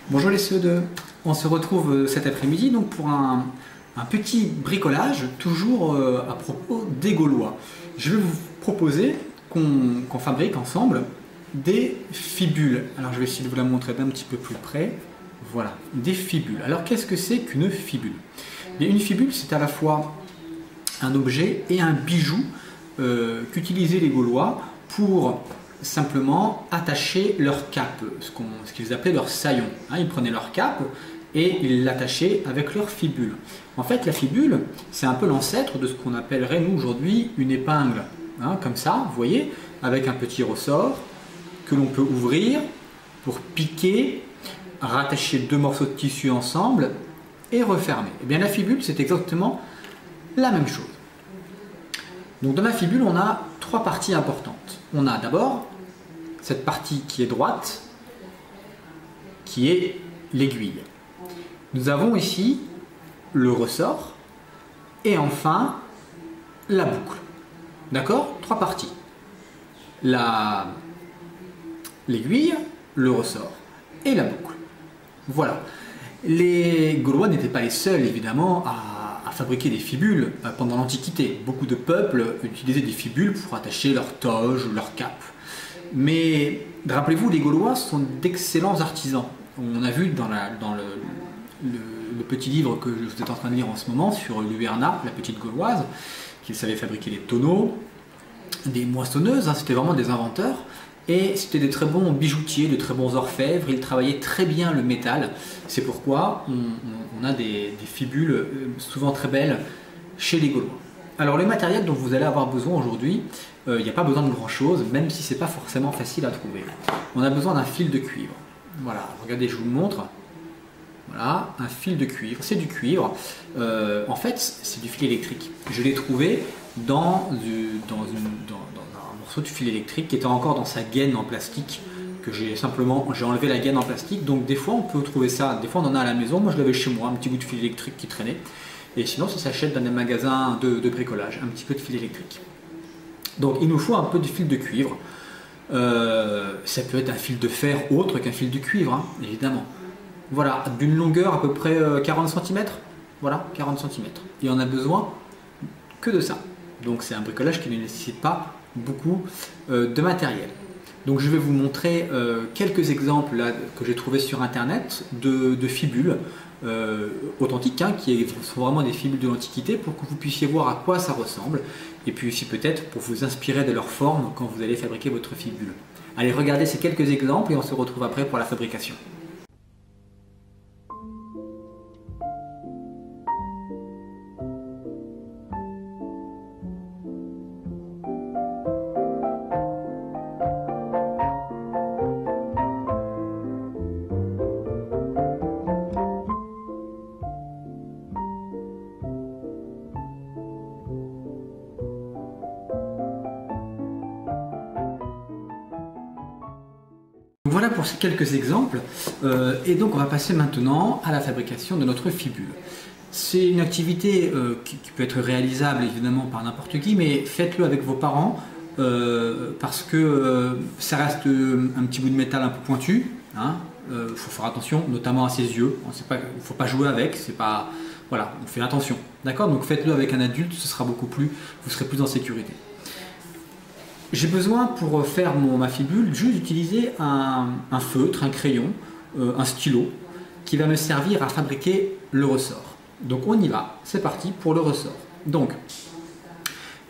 Bonjour les CE2, on se retrouve cet après-midi donc pour un petit bricolage, toujours à propos des Gaulois. Je vais vous proposer qu'on fabrique ensemble des fibules. Alors je vais essayer de vous la montrer d'un petit peu plus près. Voilà, des fibules. Alors qu'est-ce que c'est qu'une fibule? Bien, une fibule, c'est à la fois un objet et un bijou qu'utilisaient les Gaulois pour simplement attacher leur cape, ce qu'ils appelaient leur saillon. Ils prenaient leur cape et ils l'attachaient avec leur fibule. En fait, la fibule, c'est un peu l'ancêtre de ce qu'on appellerait nous aujourd'hui une épingle. Comme ça, vous voyez, avec un petit ressort que l'on peut ouvrir pour piquer, rattacher deux morceaux de tissu ensemble et refermer. Et bien la fibule, c'est exactement la même chose. Donc dans la fibule, on a trois parties importantes. On a d'abord cette partie qui est droite, qui est l'aiguille. Nous avons ici le ressort et enfin la boucle. D'accord? Trois parties. L'aiguille, le ressort et la boucle. Voilà. Les Gaulois n'étaient pas les seuls, évidemment, à fabriquer des fibules pendant l'Antiquité. Beaucoup de peuples utilisaient des fibules pour attacher leur toge ou leur cape. Mais rappelez-vous, les Gaulois sont d'excellents artisans. On a vu dans le petit livre que vous êtes en train de lire en ce moment sur Luerna, la petite Gauloise, qu'ils savaient fabriquer des tonneaux, des moissonneuses, c'était vraiment des inventeurs. Et c'était des très bons bijoutiers, de très bons orfèvres, ils travaillaient très bien le métal. C'est pourquoi on a des fibules souvent très belles chez les Gaulois. Alors le matériel dont vous allez avoir besoin aujourd'hui, il n'y a pas besoin de grand chose, même si ce n'est pas forcément facile à trouver. On a besoin d'un fil de cuivre. Voilà, regardez, je vous le montre. Voilà, un fil de cuivre, c'est du cuivre. En fait, c'est du fil électrique. Je l'ai trouvé dans un morceau de fil électrique qui était encore dans sa gaine en plastique, que j'ai enlevé la gaine en plastique. Donc des fois on peut trouver ça, des fois on en a à la maison. Moi je l'avais chez moi, un petit bout de fil électrique qui traînait. Et sinon ça s'achète dans des magasins de bricolage, un petit peu de fil électrique. Donc il nous faut un peu de fil de cuivre. Ça peut être un fil de fer autre qu'un fil de cuivre, évidemment. Voilà, d'une longueur à peu près 40 cm. Voilà, 40 cm. Et on a besoin que de ça. Donc c'est un bricolage qui ne nécessite pas beaucoup de matériel. Donc je vais vous montrer quelques exemples là, que j'ai trouvé sur internet de fibules authentiques, qui sont vraiment des fibules de l'Antiquité, pour que vous puissiez voir à quoi ça ressemble et puis aussi peut-être pour vous inspirer de leur forme quand vous allez fabriquer votre fibule. Allez, regardez ces quelques exemples et on se retrouve après pour la fabrication. Voilà pour ces quelques exemples et donc on va passer maintenant à la fabrication de notre fibule. C'est une activité qui peut être réalisable évidemment par n'importe qui, mais faites-le avec vos parents parce que ça reste un petit bout de métal un peu pointu. Faut faire attention, notamment à ses yeux. Il ne faut pas jouer avec, voilà, on fait attention. D'accord? Donc faites-le avec un adulte, ce sera vous serez plus en sécurité. J'ai besoin pour faire ma fibule juste d'utiliser un feutre, un crayon, un stylo qui va me servir à fabriquer le ressort. Donc on y va, c'est parti pour le ressort. Donc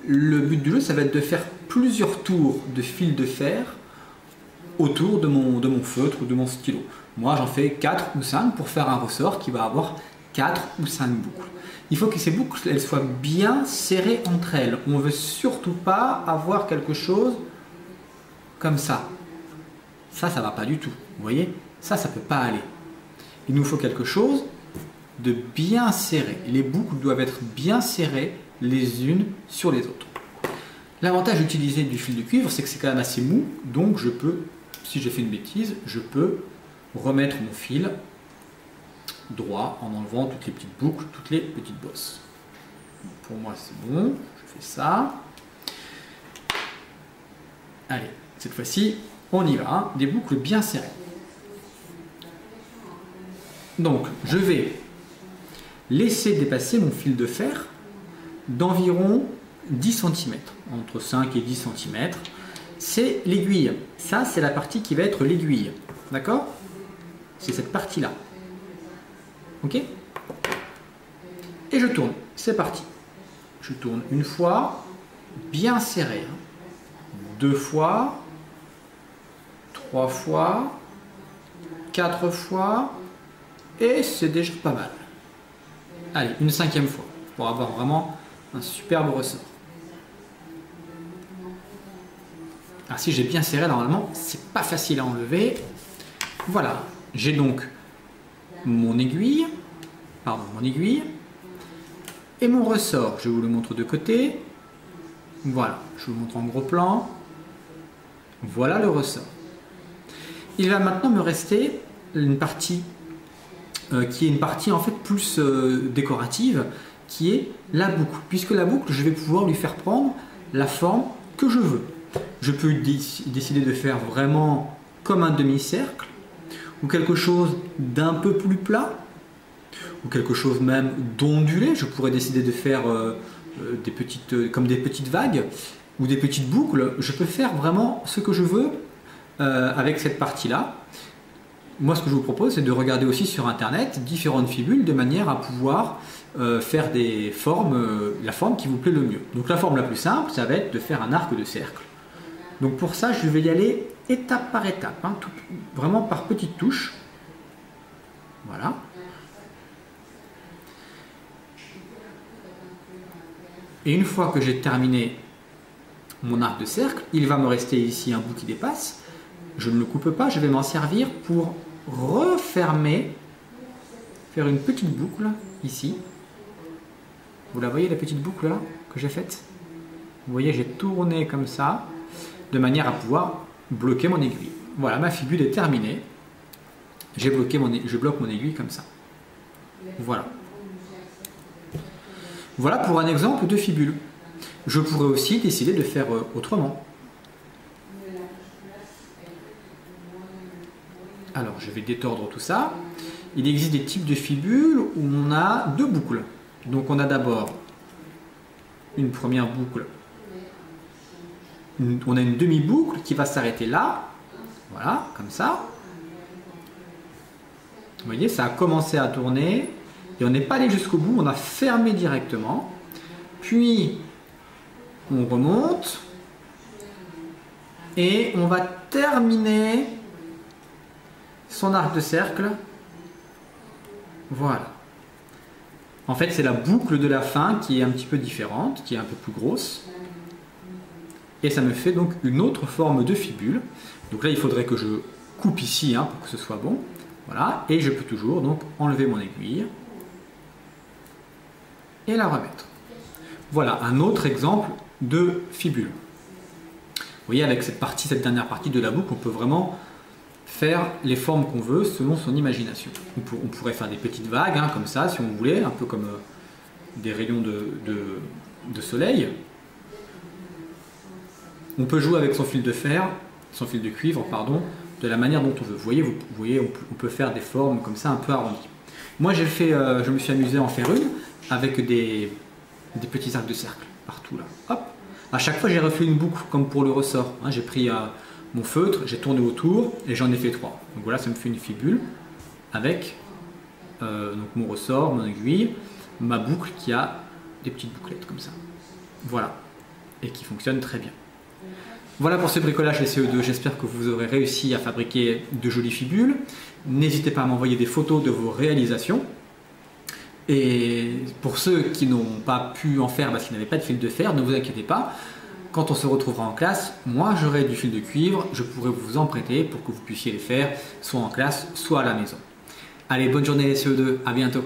le but du jeu, ça va être de faire plusieurs tours de fil de fer autour de mon feutre ou de mon stylo. Moi j'en fais 4 ou 5 pour faire un ressort qui va avoir 4 ou 5 boucles. Il faut que ces boucles elles soient bien serrées entre elles. On ne veut surtout pas avoir quelque chose comme ça. Ça ne va pas du tout. Vous voyez? Ça ne peut pas aller. Il nous faut quelque chose de bien serré. Les boucles doivent être bien serrées les unes sur les autres. L'avantage d'utiliser du fil de cuivre, c'est que c'est quand même assez mou. Donc je peux, si j'ai fait une bêtise, je peux remettre mon fil droit en enlevant toutes les petites boucles, toutes les petites bosses. Pour moi c'est bon, je fais ça. Allez, cette fois-ci on y va, des boucles bien serrées. Donc, je vais laisser dépasser mon fil de fer d'environ 10 cm, entre 5 et 10 cm. C'est l'aiguille. Ça, c'est la partie qui va être l'aiguille. D'accord? C'est cette partie-là. Ok? Et je tourne. C'est parti. Je tourne une fois, bien serré. 2 fois, 3 fois, 4 fois, et c'est déjà pas mal. Allez, une 5e fois, pour avoir vraiment un superbe ressort. Alors si j'ai bien serré, normalement, c'est pas facile à enlever. Voilà, j'ai donc mon aiguille, et mon ressort. Je vous le montre de côté. Voilà, je vous le montre en gros plan. Voilà le ressort. Il va maintenant me rester une partie qui est une partie en fait plus décorative, qui est la boucle. Puisque la boucle, je vais pouvoir lui faire prendre la forme que je veux. Je peux décider de faire vraiment comme un demi-cercle, ou quelque chose d'un peu plus plat, ou quelque chose même d'ondulé. Je pourrais décider de faire comme des petites vagues, ou des petites boucles. Je peux faire vraiment ce que je veux avec cette partie-là. Moi, ce que je vous propose, c'est de regarder aussi sur Internet différentes fibules de manière à pouvoir faire des formes, la forme qui vous plaît le mieux. Donc la forme la plus simple, ça va être de faire un arc de cercle. Donc pour ça, je vais y aller étape par étape, hein, vraiment par petites touches. Voilà. Et une fois que j'ai terminé mon arc de cercle, il va me rester ici un bout qui dépasse. Je ne le coupe pas, je vais m'en servir pour refermer, faire une petite boucle ici. Vous la voyez, la petite boucle là que j'ai faite? Vous voyez, j'ai tourné comme ça, de manière à pouvoir bloquer mon aiguille. Voilà, ma fibule est terminée. Je bloque mon aiguille comme ça. Voilà. Voilà pour un exemple de fibule. Je pourrais aussi décider de faire autrement. Alors, je vais détordre tout ça. Il existe des types de fibules où on a 2 boucles. Donc, on a d'abord une première boucle. On a une demi-boucle qui va s'arrêter là. Voilà, comme ça. Vous voyez, ça a commencé à tourner. Et on n'est pas allé jusqu'au bout, on a fermé directement. Puis, on remonte. Et on va terminer son arc de cercle. Voilà. En fait, c'est la boucle de la fin qui est un petit peu différente, qui est un peu plus grosse. Et ça me fait donc une autre forme de fibule. Donc là, il faudrait que je coupe ici hein, pour que ce soit bon. Voilà. Et je peux toujours donc enlever mon aiguille et la remettre. Voilà un autre exemple de fibule. Vous voyez, avec cette dernière partie de la boucle, on peut vraiment faire les formes qu'on veut selon son imagination. On pourrait faire des petites vagues, hein, comme ça, si on voulait, un peu comme des rayons de soleil. On peut jouer avec son fil de cuivre, pardon, de la manière dont on veut. Vous voyez, on peut faire des formes comme ça, un peu arrondies. Moi, je me suis amusé à en faire une avec des petits arcs de cercle partout là. Hop. À chaque fois, j'ai refait une boucle comme pour le ressort. Hein, j'ai pris mon feutre, j'ai tourné autour et j'en ai fait 3. Donc voilà, ça me fait une fibule avec donc mon ressort, mon aiguille, ma boucle qui a des petites bouclettes comme ça. Voilà. Et qui fonctionne très bien. Voilà pour ce bricolage SCE2. J'espère que vous aurez réussi à fabriquer de jolies fibules. N'hésitez pas à m'envoyer des photos de vos réalisations. Et pour ceux qui n'ont pas pu en faire parce qu'ils n'avaient pas de fil de fer, ne vous inquiétez pas. Quand on se retrouvera en classe, moi j'aurai du fil de cuivre, je pourrai vous en prêter pour que vous puissiez les faire soit en classe, soit à la maison. Allez, bonne journée SCE2, à bientôt.